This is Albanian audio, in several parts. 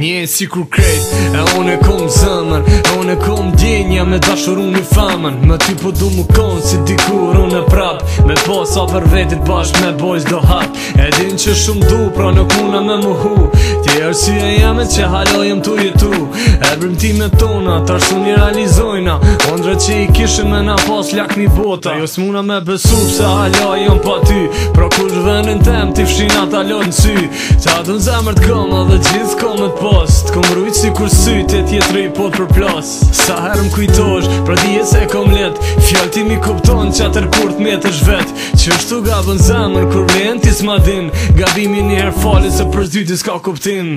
Nje si kur krejt, e unë e kom zëmën, e unë e kom djenja me dashurun i famën. Më ty po du mu konë si dikur unë e prap, me posa për vetit bashk me bojz do hap. E din që shumë du, pra nuk muna me muhu, ti arsye jeme që halojem tu jetu. E brimtime tona, ta shtu një realizojna, ondre që i kishë me na pas lak një bota. Jo s'muna me besu pse halojem pa ty, pra kush venin tem ti fshina ta lot në sy. Qa du në zemër t'koma dhe gjithë komet post, kom rujt si kur syt e tjetëri po për plas. Sa herë m'kujtosh, pra dije se kom let, fjall ti mi kupton që atër kur t'metesh vet. Qështu gabën zemër kur vlen ti s'ma din, gabimi njëherë fali se për zyti s'ka kuptim.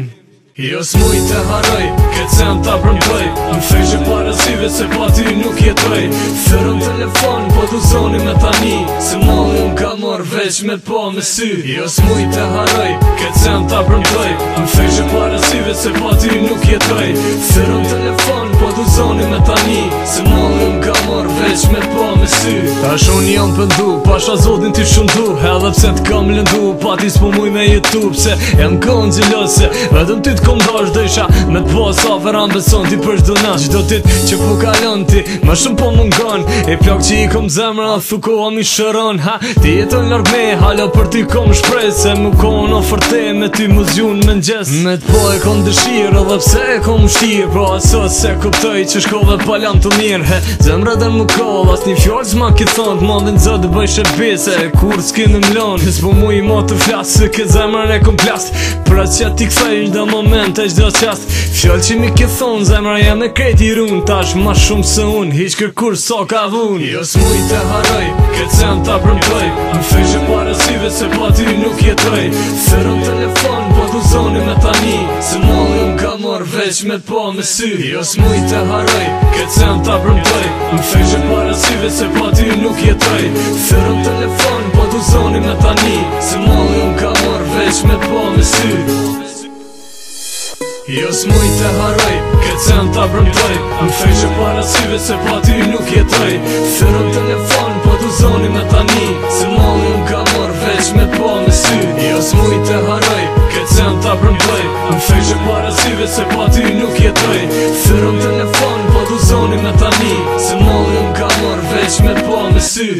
Jo s'muj të haroj, këtë sen ta përmtoj, më fejshë parasyve se pa ty nuk jetoj. Thërën telefon, po t'u zoni me tani, se malli më ka mor veç me po me sy. Jo s'muj të haroj, këtë sen ta përmtoj, më fejshë parasyve se pa ty nuk jetoj. Thërën telefon, po t'u zoni me tani, se malli më ka mor veç me po me sy. Tash unë jam pëndu, pasha zotin ti shundu, edhe pse t'kam lëndu, pa ti s'po muj me jetu, pse jam konë gjilose, vetëm ty kom dash dësha me t'bos afer ambeson ti për shdo nash. Gjdo tit që po kalon ti ma shumë po mungon, e plak që i kom zemra thuko a mi shëron. Ha, ti jeton larg me, hala për ti kom shprej, se mu kon oferte me ty mu zjun me n'gjes. Me t'po e kom dëshirë edhe pse e kom shtirë, pro asot se kuptoj që shkove palam të mirë. He, zemra dhe mu koll, as një fjallë s'ma ki thonë, t'ma dhe n'zot dhe bëj shërbese, kur s'ki në mlon. S'po mu i ma të flasë, se këtë zemrën e kom plast, për atë që ti kësaj çdo moment e çdo qast. Fjallë që mi ke thonë, zemra jam e krejt i run, tash ma shumë se unë, hiq kërkur sa ka vun. Jo s'muj të haroj, këtë sen ta përmtoj, më fejshë parasyve se pa ty nuk jetoj. Thërën telefon, po t'u zoni me tani, se malli më ka mor veç me po me sy. Jo s'muj të haroj, këtë sen ta përmtoj, më fejshë parasyve se pa ty nuk jetoj. Thërën telefon, po t'u zoni me tani, se malli më ka mor veç me po me sy. Jo s'muj të haroj, këtë sen ta përmtoj, më fejshë parasyve se pa ty nuk jetoj. Thërën telefon, po t'u zoni me tani, se malli më ka mor veç me po me sy. Jo s'muj të haroj, këtë sen ta përmtoj, më fejshë parasyve se pa ty nuk jetoj. Thërën telefon, po t'u zoni me tani, se malli më ka mor veç me po me sy.